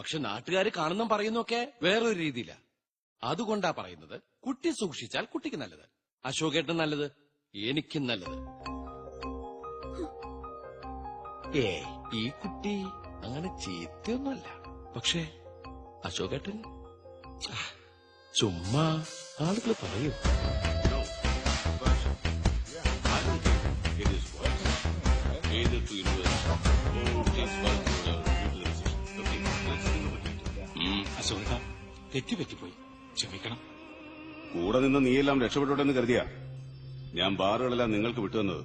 പക്ഷെ നാട്ടുകാര് കാണുന്ന പറയുന്നൊക്കെ വേറൊരു രീതിയില. അതുകൊണ്ടാ പറയുന്നത്, കുട്ടി സൂക്ഷിച്ചാൽ കുട്ടിക്ക് നല്ലത്, അശോകേട്ടൻ നല്ലത്, എനിക്കും നല്ലത്. ഈ കുട്ടി അങ്ങനെ ചീത്തയൊന്നുമല്ല. പക്ഷേ അശോകേട്ടൻ ചുമ്മാ ആളുകൾ പറയും. അശോക, തെറ്റുപറ്റിപ്പോയി, ക്ഷമിക്കണം. കൂടെ നിന്ന് നീയെല്ലാം രക്ഷപ്പെട്ടോട്ടെന്ന് കരുതിയാ ഞാൻ ബാറുകളെല്ലാം നിങ്ങൾക്ക് വിട്ടുവന്നത്.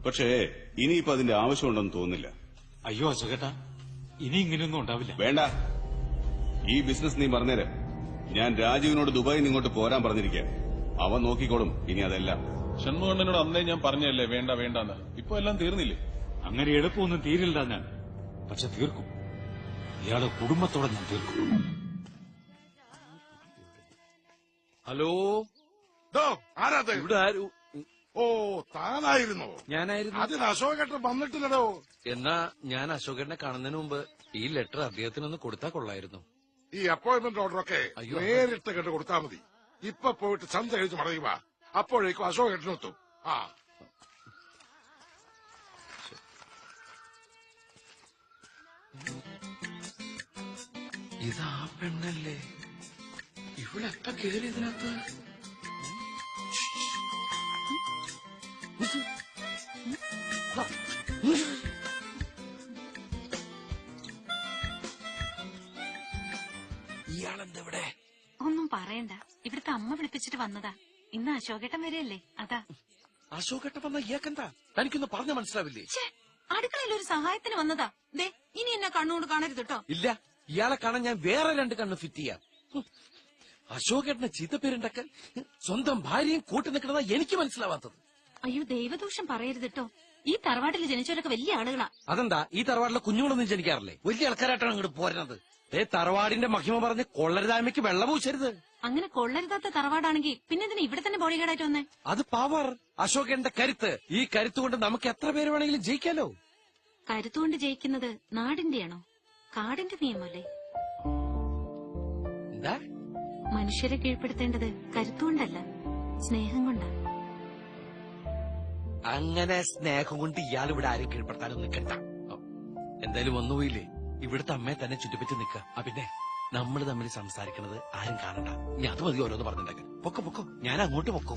പക്ഷേ ഇനിയിപ്പോ അതിന്റെ ആവശ്യമുണ്ടെന്ന് തോന്നുന്നില്ല. അയ്യോ അശോകേട്ടാ, ഇനി ഇങ്ങനെയൊന്നും ഉണ്ടാവില്ല. വേണ്ട, ഈ ബിസിനസ് നീ പറഞ്ഞേര്. ഞാൻ രാജീവിനോട് ദുബായിൽ നിന്ന് ഇങ്ങോട്ട് പോരാൻ പറഞ്ഞിരിക്കുക. അവൻ നോക്കിക്കോളും ഇനി അതെല്ലാം. ഷൺമുഖണ്ണനോട് അന്നേ ഞാൻ പറഞ്ഞല്ലേ വേണ്ട വേണ്ടെന്ന്. ഇപ്പൊ എല്ലാം തീർന്നില്ലേ? അങ്ങനെ എളുപ്പമൊന്നും തീരില്ല ഞാൻ, പക്ഷെ തീർക്കും. ഇയാളുടെ കുടുംബത്തോടെ ഞാൻ തീർക്കും. ഹലോ, ആരാത്? ഇവിടെ ആരും? ഓ, താനായിരുന്നോ? ഞാനായിരുന്നു. അതിന് അശോകേട്ടൻ വന്നിട്ടില്ലടോ. എന്നാ ഞാൻ അശോകേട്ടനെ കാണുന്നതിന് മുമ്പ് ഈ ലെറ്റർ അദ്ദേഹത്തിനൊന്ന് കൊടുത്താൽ കൊള്ളായിരുന്നു. ഈ അപ്പോയിന്റ്മെന്റ് ഓർഡറൊക്കെ നേരിട്ട് കണ്ട് കൊടുത്താൽ മതി. ഇപ്പൊ പോയിട്ട് ചന്ത എഴുതി മടങ്ങുക, അപ്പോഴേക്കും അശോകേട്ടനെത്തും. ആ, ഇതാ പെണ്ണല്ലേ? ഇവളെപ്പ കേറി ഇതിനകത്ത്? ഇയാളെന്തെവിടെ? ഒന്നും പറയണ്ട, ഇവിടുത്തെ അമ്മ വിളിപ്പിച്ചിട്ട് വന്നതാ. ഇന്ന് അശോകേട്ടൻ വരെയല്ലേ, അതാ. അശോകേട്ടൻ വന്ന ഇയാക്കെന്താ? തനിക്കൊന്ന് പറഞ്ഞ മനസ്സിലാവില്ലേ? അടുക്കളയിൽ ഒരു സഹായത്തിന് വന്നതാ. ദേ, ഇനി എന്നെ കണ്ണുകൊണ്ട് കാണരുത് കേട്ടോ. ഇല്ല, ഇയാളെ കാണാൻ ഞാൻ വേറെ 2 കണ്ണ് ഫിറ്റ് ചെയ്യാം. അശോകേട്ടനെ ചീത്തപ്പേരുണ്ടാക്കാൻ സ്വന്തം ഭാര്യയും കൂട്ടി നിൽക്കണതാ എനിക്ക് മനസ്സിലാവാത്തത്. അയ്യോ, ദൈവദോഷം പറയരുത് കേട്ടോ. ഈ തറവാട്ടിൽ ജനിച്ചവരൊക്കെ വലിയ ആളുകളാ. അതെന്താ? ഈ തറവാട്ടിലെ കുഞ്ഞുങ്ങളൊന്നും ജനിക്കാറില്ലേ? വലിയ ആൾക്കാരായിട്ടാണ് അങ്ങോട്ട് പോരുന്നത്. തറവാടിന്റെ മഹിമ പറഞ്ഞ് കൊള്ളരുതായ്മയ്ക്ക് വെള്ളം പൂശരുത്. അങ്ങനെ കൊള്ളരുതാത്ത തറവാടാണെങ്കിൽ പിന്നെ ഇതിന് ഇവിടെ തന്നെ ബോഡി ഗാർഡായിട്ട് വന്നേ? അത് പവർ, അശോകന്റെ കരുത്ത്. ഈ കരുത്തുകൊണ്ട് നമുക്ക് എത്ര പേര് വേണമെങ്കിലും ജയിക്കാലോ. കരുത്തുകൊണ്ട് ജയിക്കുന്നത് നാടിന്റെയാണോ, കാടിന്റെ നിയമല്ലേ? എന്താ? മനുഷ്യരെ കീഴ്പ്പെടുത്തേണ്ടത് കരുത്തുകൊണ്ടല്ല, സ്നേഹം കൊണ്ടാ. അങ്ങനെ സ്നേഹം കൊണ്ട് ഇയാൾ ഇവിടെ ആരും കീഴ്പ്പെടുത്താനൊന്നും നിൽക്കണ്ട. എന്തായാലും വന്നുപോയില്ലേ, ഇവിടുത്തെ അമ്മയെ തന്നെ ചുറ്റിപ്പറ്റി നിൽക്കുക. പിന്നെ നമ്മൾ തമ്മിൽ സംസാരിക്കണത് ആരും കാണണ്ട. ഞാൻ അത് മതി ഓരോന്ന് പറഞ്ഞിട്ടുണ്ടെങ്കിൽ. പൊക്കോ പൊക്കോ, ഞാൻ അങ്ങോട്ട് പൊക്കോ.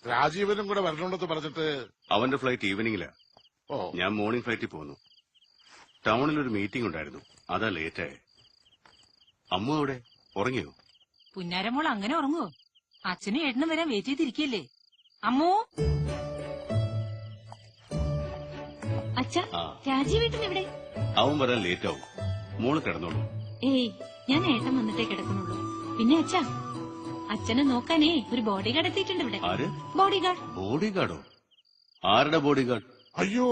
രാജീവനും കൂടെ വരണോണ്ടെന്ന് പറഞ്ഞിട്ട്. അവന്റെ ഫ്ലൈറ്റ് ഈവനിങ്ങിലാ. ഞാൻ മോർണിംഗ് ഫ്ലൈറ്റിൽ പോന്നു. ടൗണിലൊരു മീറ്റിംഗ് ഉണ്ടായിരുന്നു, അതാ ലേറ്റായ. അമ്മ അവിടെ ഉറങ്ങിയോ? പുന്നാരമോൾ അങ്ങനെ ഉറങ്ങുവോ? അച്ഛനും ഏട്ടനും വരാൻ വെയിറ്റ് ചെയ്തിരിക്കല്ലേ. അമ്മോ, അച്ഛാ, രാജീവേട്ടൻ എവിടെ? അവൻ വരാൻ ലേറ്റ് ആവും. മോള് കിടന്നോളൂ. ഏയ്, ഞാൻ ഏട്ടൻ വന്നിട്ടേ കിടക്കുന്നുള്ളൂ. പിന്നെ അച്ഛാ, അച്ഛനെ നോക്കാനേ ഒരു ബോഡി ഗാർഡ് എത്തിയിട്ടുണ്ട് ഇവിടെ. ആര്? Body guard. ബോഡി ഗാർഡോ? ആരുടെ ബോഡി ഗാർഡ്? അയ്യോ,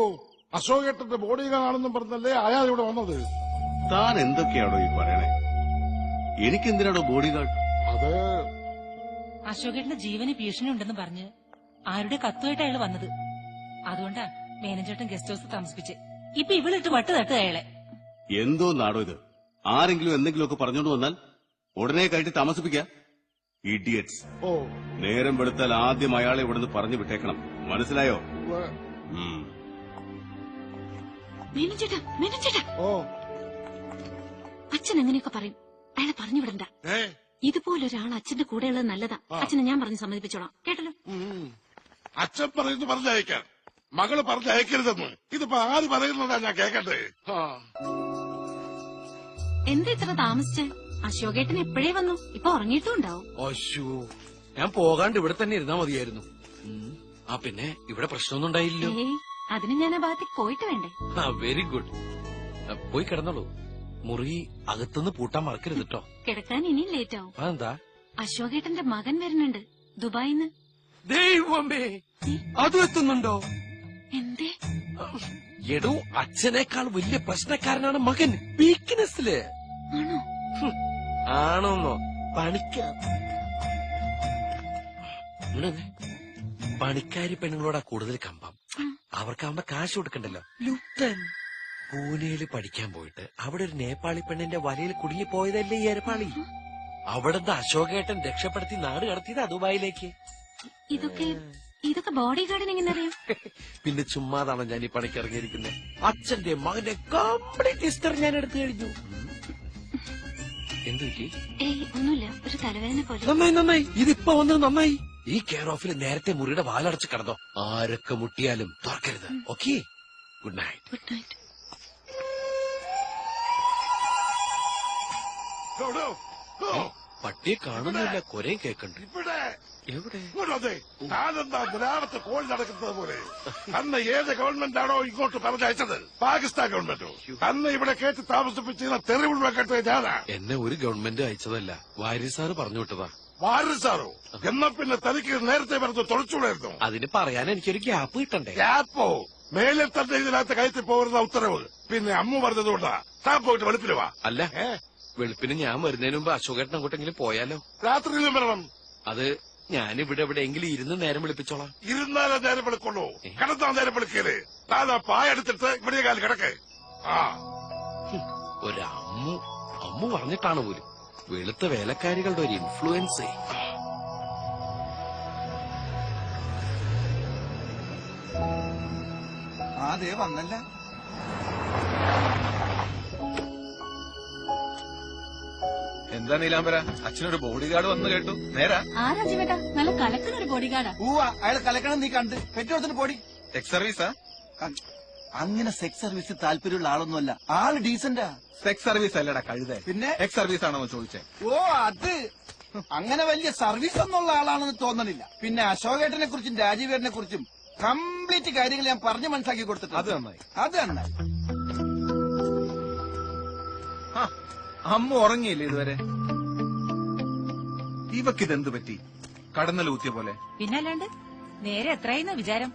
അശോകേട്ടന്റെ ബോഡി ഗാർഡാണെന്നും പറഞ്ഞല്ലേ അയാൾ ഇവിടെ വന്നത്. താൻ എന്തൊക്കെയാണോ ഈ പറയണേ? എനിക്കെന്തിനാണോ ബോഡി ഗാർഡ്? അത് അശോകേട്ടന്റെ ജീവന് ഭീഷണി ഉണ്ടെന്ന് പറഞ്ഞ് ആരുടെ കത്തുമായിട്ട് അയാൾ വന്നത്. അതുകൊണ്ടാ മേനേജേട്ടൻ ഗസ്റ്റ് ഹൗസ് താമസിപ്പിച്ച്. ഇപ്പൊ ഇവളിട്ട് വട്ട് തട്ട് അയാളെ. എന്തോ നാടോ ഇത്? ആരെങ്കിലും എന്തെങ്കിലുമൊക്കെ പറഞ്ഞോണ്ട് വന്നാൽ ഉടനെ കയറ്റി താമസിപ്പിക്കാം. ഇഡിയറ്റ്സ്. ഓ, നേരം വെളുത്താൽ ആദ്യം അയാളെ ഇവിടുന്ന് പറഞ്ഞു വിട്ടേക്കണം, മനസ്സിലായോ? മേനോൻചേട്ടാ, മേനോൻചേട്ടാ, ഓ, അച്ഛൻ അങ്ങനെയൊക്കെ പറയും, അയാളെ പറഞ്ഞു വിടണ്ട. ഇതുപോലൊരാൾ അച്ഛന്റെ കൂടെയുള്ളത് നല്ലതാ. അച്ഛനെ ഞാൻ പറഞ്ഞ് സമ്മതിപ്പിച്ചോളാം, കേട്ടല്ലോ. അച്ഛൻ പറയുന്നു പറഞ്ഞയക്കാൻ, മകള് പറഞ്ഞയക്കരുതെന്ന്. ഇതിപ്പോ ആര് പറയുന്നതാ ഞാൻ കേക്കട്ടെ? എന്താ ഇത്ര താമസിച്ച്? അശോകേട്ടൻ എപ്പോഴേ വന്നു, ഇപ്പൊ ഉറങ്ങിയിട്ടും ഉണ്ടാവും. അശ്ശോ, ഞാൻ പോകാണ്ട് ഇവിടെ തന്നെ ഇരുന്നാ മതിയായിരുന്നു. പിന്നെ ഇവിടെ പ്രശ്നമൊന്നും ഉണ്ടായില്ലോ. ഏയ്, അതിന് ഞാൻ ആ ഭാഗത്തേക്ക് പോയിട്ട് വേണ്ടേ? Very good. പോയി കിടന്നോളൂ. മുറി അകത്തുനിന്ന് പൂട്ടാൻ മറക്കരുത് കേട്ടോ. കിടക്കാൻ ഇനിയും ലേറ്റ് ആവും. അതെന്താ? അശോകേട്ടന്റെ മകൻ വരുന്നുണ്ട് ദുബായിന്ന്. ദൈവമേ, അതും എത്തുന്നുണ്ടോ? എന്തേ? എടോ, അച്ഛനേക്കാൾ വലിയ പ്രശ്നക്കാരനാണ് മകൻ. വീക്ക്നെസ്സില് ആണോ? ആണോന്നോ? പണിക്ക ഇവിടെ വന്നേ. പണിക്കാരി പെണ്ണുങ്ങളോടാ കൂടുതൽ കമ്പം. അവർക്കാവുമ്പോ കാശ് കൊടുക്കണ്ടല്ലോ. ലുത്തൻ പൂനെയില് പഠിക്കാൻ പോയിട്ട് അവിടെ ഒരു നേപ്പാളി പെണ്ണിന്റെ വലയിൽ കുടുങ്ങി പോയതല്ലേ ഈ ഏർപ്പാളി. അവിടുന്ന് അശോകേട്ടൻ രക്ഷപ്പെടുത്തി നാട് കടത്തിയതാ ദുബായിലേക്ക്. ഇതൊക്കെ ബോഡി ഗാർഡിന് എങ്ങനെ അറിയാം? പിന്നെ ചുമ്മാതാണോ ഞാൻ ഈ പണിക്ക് ഇറങ്ങിയിരിക്കുന്നത്. അച്ഛന്റെ മകന്റെ കംപ്ലീറ്റ് ഹിസ്റ്ററി ഞാൻ എടുത്തു കഴിഞ്ഞു. എന്തു പറ്റി? ഒന്നുമില്ല, ഒരു തലവേദന പോലെ. നന്നായി ഇതിപ്പോ വന്നത് നന്നായി. ഈ കെയർ ഓഫിൽ നേരത്തെ മുറിയുടെ വാലടച്ച് കിടന്നോ. ആരൊക്കെ മുട്ടിയാലും തുറക്കരുത്. Okay, good night. Good night. പട്ടിയെ കാണുന്നില്ല, കൊരയും കേക്കണ്ട്. ഇവിടെ എവിടെ? താനെന്താ നിലാവത്തെ കോഴി നടക്കുന്നത് പോലെ? അന്ന് ഏത് ഗവൺമെന്റാണോ ഇങ്ങോട്ട് പറഞ്ഞയച്ചത്? പാകിസ്ഥാൻ ഗവൺമെന്റോ? അന്ന് ഇവിടെ കേട്ട് താമസിപ്പിച്ചിരുന്ന തെറിവുള്ള കേട്ടത് ഞാനാ. എന്നെ ഒരു ഗവൺമെന്റ് അയച്ചതല്ല, വാര്യസാറ് പറഞ്ഞു വിട്ടതാ. വാരസാറോ? എന്നാ പിന്നെ തനിക്ക് നേരത്തെ പറഞ്ഞ് തുളച്ചുകൂടായിരുന്നു. അതിന് പറയാൻ എനിക്കൊരു ഗ്യാപ്പ് കിട്ടണ്ടേ? ഗ്യാപ്പോ? മേലിൽ തന്നെ ഇതിനകത്ത് കയറ്റി പോകരുന്ന ഉത്തരവ്. പിന്നെ അമ്മ പറഞ്ഞതുകൊണ്ടാ. താൻ പോയിട്ട് വെളുപ്പിന് വാ. അല്ല, വെളുപ്പിന് ഞാൻ വരുന്നതിന് മുമ്പ് അശോകേട്ടൻ അങ്ങോട്ടെങ്കിലും പോയാലോ? രാത്രിയിലും വരണം. അത് ഞാൻ ഇവിടെ എവിടെയെങ്കിലും ഇരുന്ന് നേരം വിളിപ്പിച്ചോളാം. ഇരുന്നാലേ നേരം വിളിക്കുള്ളൂ, കിടന്നാ നേരം വിളിക്കല്. താൻ ആ പായെടുത്തിട്ട് ഇവിടെ കാലം കിടക്ക്. അമ്മു പറഞ്ഞിട്ടാണ് പോലും. വെളുത്ത വേലക്കാരികളുടെ ഒരു ഇൻഫ്ലുവൻസ്. അതെ വന്നല്ല. എന്താ നീലാംബര, അച്ഛനൊരു ബോഡി ഗാർഡ് വന്നു കേട്ടു. നേരാ? ആരാജുവേട്ടാ, നല്ല കലക്കുന്ന ഒരു ബോഡി ഗാർഡാ. അയാൾ കലക്കണം നീ കണ്ട് പെറ്റോടത്തിന് പോടി. എക്സ് സർവീസാ? അങ്ങനെ സെക്സ് സർവീസ് താല്പര്യമുള്ള ആളൊന്നുമല്ല. ആള് ഡീസന്റാ. സെക്സ് സർവീസ് അല്ലടാ കഴുതേ. പിന്നെ എക്സ് സർവീസ് ആണോ ചോദിച്ചേ? ഓ അത് അങ്ങനെ വലിയ സർവീസ് ഒന്നുള്ള ആളാണെന്ന് തോന്നണില്ല. പിന്നെ അശോകേട്ടനെ കുറിച്ചും രാജീവേട്ടനെ കുറിച്ചും കംപ്ലീറ്റ് കാര്യങ്ങൾ ഞാൻ പറഞ്ഞു മനസ്സിലാക്കി കൊടുത്തിട്ടുണ്ട്. അത് നന്നായി. അത് നന്നായി. അമ്മ ഉറങ്ങിയില്ലേ ഇതുവരെ? ഇവക്കിതെന്ത് പറ്റി? കടന്നലൂത്തിയ പോലെ. പിന്നല്ലാണ്ട് നേരെ എത്രയെന്ന വിചാരം.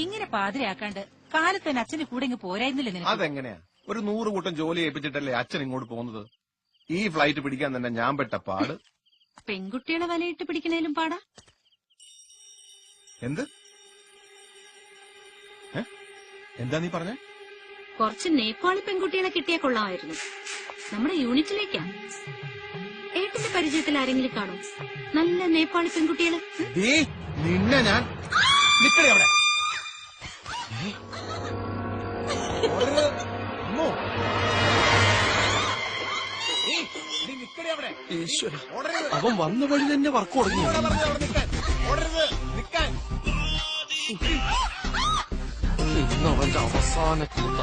ഇങ്ങനെ പാതിരയാക്കാണ്ട് കാലത്ത് തന്നെ അച്ഛന്റെ കൂടെ ഇങ്ങ് പോരായിരുന്നില്ല നിനക്ക്? അതെങ്ങനെയാ? ഒരു 100 കൂട്ടം ജോലി ഏൽപ്പിച്ചിട്ടല്ലേ അച്ഛൻ ഇങ്ങോട്ട് പോകുന്നത്. ഈ ഫ്ലൈറ്റ് പിടിക്കാൻ തന്നെ ഞാൻ പെട്ട പാട്. പെൺകുട്ടികളെ വലയിട്ട് പിടിക്കണേലും പാടാ. എന്ത്? എന്താ നീ പറഞ്ഞേ? കുറച്ച് നേപ്പാളി പെൺകുട്ടികളെ കിട്ടിയാ കൊള്ളാമായിരുന്നു. നമ്മുടെ യൂണിറ്റിലേക്കാ. ഏട്ടന്റെ പരിചയത്തിൽ ആരെങ്കിലും കാണും നല്ല നേപ്പാളി പെൺകുട്ടികള്? നിന്നെ ഞാൻ നിക്കടേ അവിടെ. ഈശ്വര, അവൻ വന്ന വഴി തന്നെ വർക്ക് തുടങ്ങി. ഇന്ന് അവന്റെ അവസാന കൂട്ട.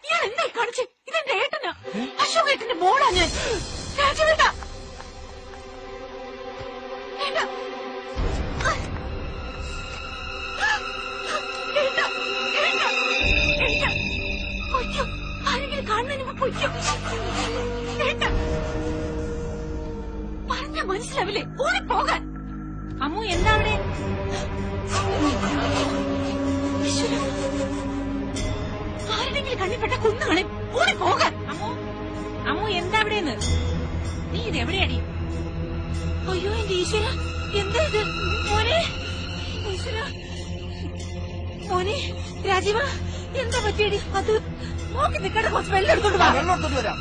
ഇയാൾ എന്തായി കാണിച്ചേ? ഇതെന്റെ ഏട്ടനാ, അശോകേട്ടന്റെ മോളാ ഞാൻ. രാജവേട്ടാ, ആരെങ്കിലും കാണുന്നതിന് മുമ്പ് പൊയ്ക്കോ. പറഞ്ഞാ മനസ്സിലാവില്ലേ? ഓടിപ്പോകാൻ. അമ്മു എന്താ അവിടെ? ആരുടെങ്കിലും കണ്ണിപ്പെട്ട കുന്നുകളെ ഓടിപ്പോകാൻ. അമ്മു എന്താ അവിടെന്ന്? നീ ഇത് എവിടെയാടി? അയ്യോ എന്റെ ഈശ്വര, എന്താ ഇത്? മോനെ, ഈശ്വര, മോനെ രാജീവ, എന്താ പറ്റിയടി? അത് നോക്കി നിൽക്കട്ടെ, കുറച്ച് വെള്ളം എടുത്തോണ്ട് വാ. വെള്ളം എടുത്തോണ്ട് വരാം.